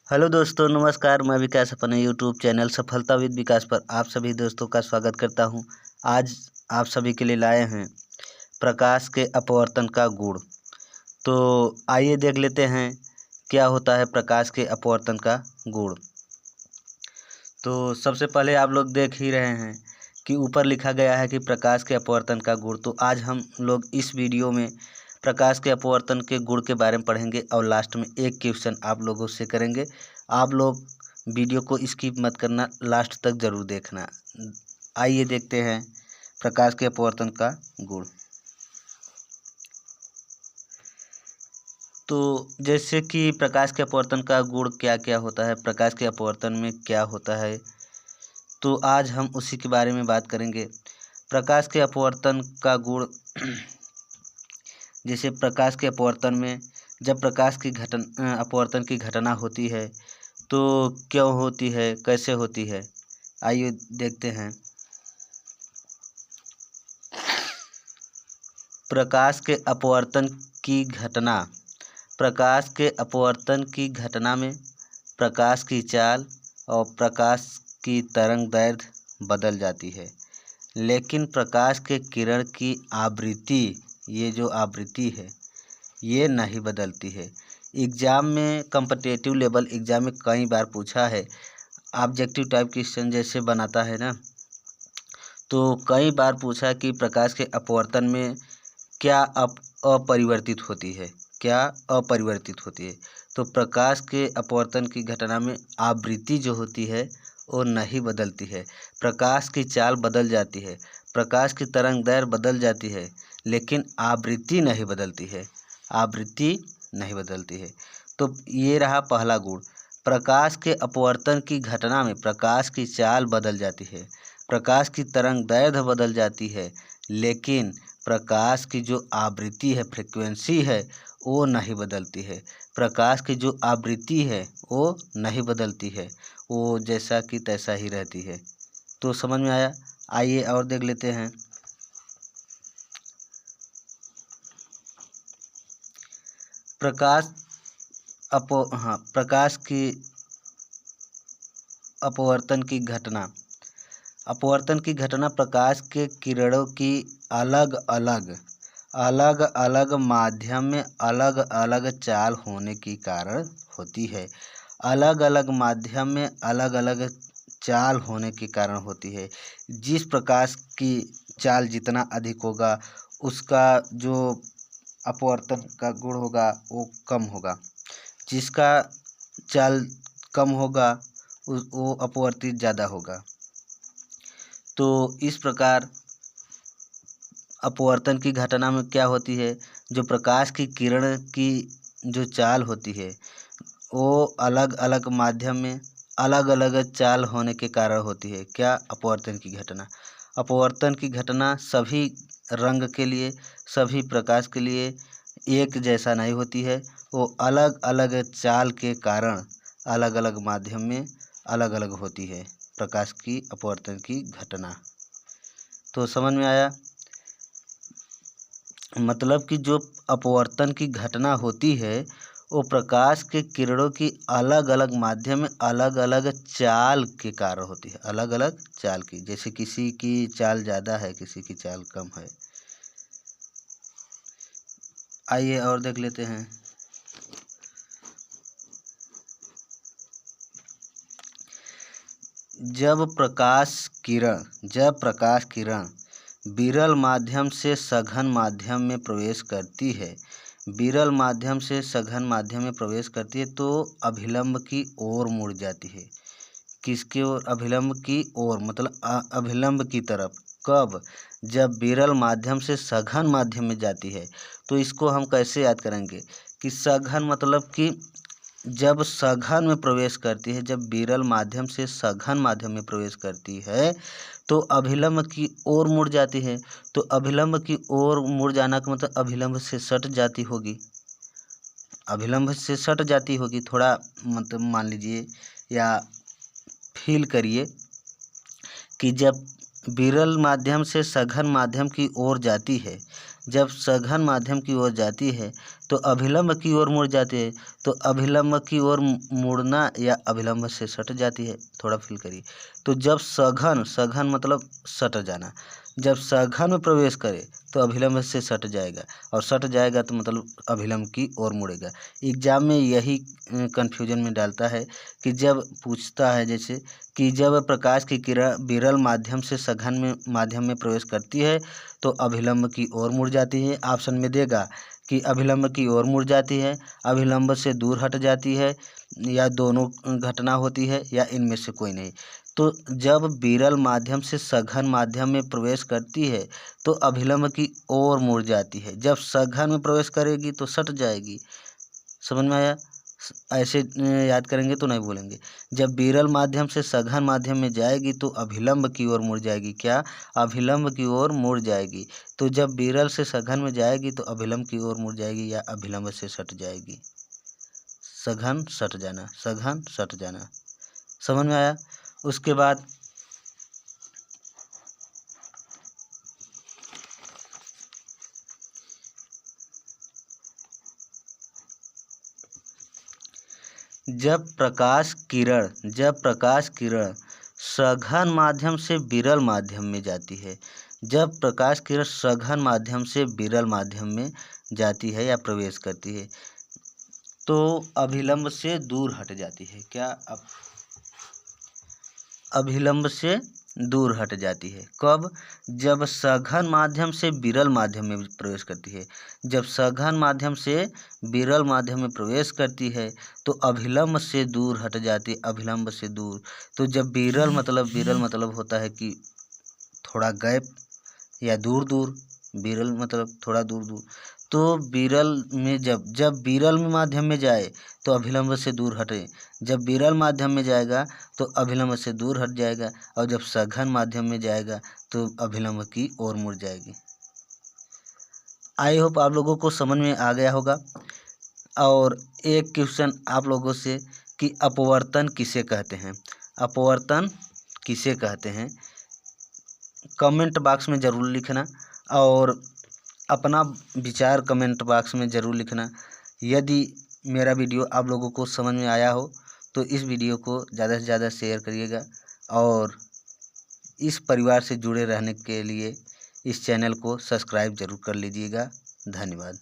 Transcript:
Hello दोस्तों, नमस्कार। मैं विकास अपने यूट्यूब चैनल सफलता विद विकास पर आप सभी दोस्तों का स्वागत करता हूं। आज आप सभी के लिए लाए हैं प्रकाश के अपवर्तन का गुण। तो आइए देख लेते हैं क्या होता है प्रकाश के अपवर्तन का गुण। तो सबसे पहले आप लोग देख ही रहे हैं कि ऊपर लिखा गया है कि प्रकाश के अपवर्तन का गुण। तो आज हम लोग इस वीडियो में प्रकाश के अपवर्तन के गुण के बारे में पढ़ेंगे और लास्ट में एक क्वेश्चन आप लोगों से करेंगे। आप लोग वीडियो को स्किप मत करना, लास्ट तक ज़रूर देखना। आइए देखते हैं प्रकाश के अपवर्तन का गुण। तो जैसे कि प्रकाश के अपवर्तन का गुण क्या क्या होता है, प्रकाश के अपवर्तन में क्या होता है, तो आज हम उसी के बारे में बात करेंगे। प्रकाश के अपवर्तन का गुण जैसे प्रकाश के अपवर्तन में जब प्रकाश की अपवर्तन की घटना होती है तो क्यों होती है, कैसे होती है, आइए देखते हैं। प्रकाश के अपवर्तन की घटना प्रकाश के अपवर्तन की घटना में प्रकाश की चाल और प्रकाश की तरंग दैर्ध्य बदल जाती है, लेकिन प्रकाश के किरण की आवृत्ति, ये जो आवृत्ति है ये नहीं बदलती है। एग्ज़ाम में कॉम्पिटिटिव लेवल एग्ज़ाम में कई बार पूछा है, ऑब्जेक्टिव टाइप क्वेश्चन जैसे बनाता है ना, तो कई बार पूछा कि प्रकाश के अपवर्तन में क्या अपरिवर्तित होती है, क्या अपरिवर्तित होती है। तो प्रकाश के अपवर्तन की घटना में आवृत्ति जो होती है वो नहीं बदलती है, प्रकाश की चाल बदल जाती है, प्रकाश की तरंग दैर्ध्य बदल जाती है, लेकिन आवृत्ति नहीं बदलती है, आवृत्ति नहीं बदलती है। तो ये रहा पहला गुण। प्रकाश के अपवर्तन की घटना में प्रकाश की चाल बदल जाती है, प्रकाश की तरंग दैर्ध्य बदल जाती है, लेकिन प्रकाश की जो आवृत्ति है, फ्रिक्वेंसी है, वो नहीं बदलती है। प्रकाश की जो आवृत्ति है वो नहीं बदलती है, वो जैसा कि तैसा ही रहती है। तो समझ में आया? आइए और देख लेते हैं। प्रकाश की अपवर्तन की घटना प्रकाश के किरणों की अलग अलग माध्यम में अलग अलग चाल होने के कारण होती है। अलग अलग माध्यम में अलग अलग चाल होने के कारण होती है। जिस प्रकाश की चाल जितना अधिक होगा उसका जो अपवर्तन का गुण होगा वो कम होगा, जिसका चाल कम होगा वो अपवर्तित ज़्यादा होगा। तो इस प्रकार अपवर्तन की घटना में क्या होती है, जो प्रकाश की किरण की जो चाल होती है वो अलग अलग माध्यम में अलग अलग चाल होने के कारण होती है। क्या? अपवर्तन की घटना। अपवर्तन की घटना सभी रंग के लिए, सभी प्रकाश के लिए एक जैसा नहीं होती है, वो अलग अलग चाल के कारण अलग अलग माध्यम में अलग अलग होती है प्रकाश की अपवर्तन की घटना। तो समझ में आया? मतलब कि जो अपवर्तन की घटना होती है वो प्रकाश के किरणों की अलग अलग माध्यम में अलग अलग चाल के कारण होती है, अलग अलग चाल की। जैसे किसी की चाल ज़्यादा है, किसी की चाल कम है। आइए और देख लेते हैं। जब प्रकाश किरण विरल माध्यम से सघन माध्यम में प्रवेश करती है, विरल माध्यम से सघन माध्यम में प्रवेश करती है तो अभिलंब की ओर मुड़ जाती है। किसकी ओर? अभिलंब की ओर, मतलब अभिलंब की तरफ। कब? जब विरल माध्यम से सघन माध्यम में जाती है। तो इसको हम कैसे याद करेंगे कि सघन मतलब कि जब सघन में प्रवेश करती है, जब विरल माध्यम से सघन माध्यम में प्रवेश करती है तो अभिलंब की ओर मुड़ जाती है। तो अभिलंब की ओर मुड़ जाना का मतलब अभिलंब से सट जाती होगी, अभिलंब से सट जाती होगी। थोड़ा मतलब मान लीजिए या फील करिए कि जब विरल माध्यम से सघन माध्यम की ओर जाती है, जब सघन माध्यम की ओर जाती है तो अभिलंब की ओर मुड़ जाती है। तो अभिलंब की ओर मुड़ना या अभिलंब से सट जाती है। थोड़ा फील करिए। तो जब सघन, सघन मतलब सट जाना, जब सघन में प्रवेश करे तो अभिलंब से सट जाएगा, और सट जाएगा तो मतलब अभिलंब की ओर मुड़ेगा। एग्जाम में यही कन्फ्यूजन में डालता है कि जब पूछता है जैसे कि जब प्रकाश की किरण विरल माध्यम से सघन माध्यम में प्रवेश करती है तो अभिलंब की ओर मुड़ जाती है। ऑप्शन में देगा कि अभिलंब की ओर मुड़ जाती है, अभिलंब से दूर हट जाती है, या दोनों घटना होती है, या इनमें से कोई नहीं। तो जब विरल माध्यम से सघन माध्यम में प्रवेश करती है तो अभिलंब की ओर मुड़ जाती है। जब सघन में प्रवेश करेगी तो सट जाएगी। समझ में आया? ऐसे याद करेंगे तो नहीं भूलेंगे। जब विरल माध्यम से सघन माध्यम में जाएगी तो अभिलंब की ओर मुड़ जाएगी। क्या? अभिलंब की ओर मुड़ जाएगी। तो जब विरल से सघन में जाएगी तो अभिलंब की ओर मुड़ जाएगी या अभिलंब से सट जाएगी। सघन सट जाना, सघन सट जाना। समझ में आया? उसके बाद जब प्रकाश किरण सघन माध्यम से विरल माध्यम में जाती है, जब प्रकाश किरण सघन माध्यम से विरल माध्यम में जाती है या प्रवेश करती है तो अभिलंब से दूर हट जाती है। क्या? अब अभिलंब से दूर हट जाती है। कब? जब सघन माध्यम से विरल माध्यम में प्रवेश करती है। जब सघन माध्यम से विरल माध्यम में प्रवेश करती है तो अभिलंब से दूर हट जाती है, अभिलंब से दूर। तो जब विरल मतलब होता है कि थोड़ा गैप या दूर दूर, विरल मतलब थोड़ा दूर दूर। तो विरल में जब विरल माध्यम में जाए तो अभिलंब से दूर हटे, जब विरल माध्यम में जाएगा तो अभिलंब से दूर हट जाएगा, और जब सघन माध्यम में जाएगा तो अभिलंब की ओर मुड़ जाएगी। आई होप आप लोगों को समझ में आ गया होगा। और एक क्वेश्चन आप लोगों से कि अपवर्तन किसे कहते हैं? अपवर्तन किसे कहते हैं? कमेंट बॉक्स में ज़रूर लिखना, और अपना विचार कमेंट बॉक्स में ज़रूर लिखना। यदि मेरा वीडियो आप लोगों को समझ में आया हो तो इस वीडियो को ज़्यादा से ज़्यादा शेयर करिएगा, और इस परिवार से जुड़े रहने के लिए इस चैनल को सब्सक्राइब ज़रूर कर लीजिएगा। धन्यवाद।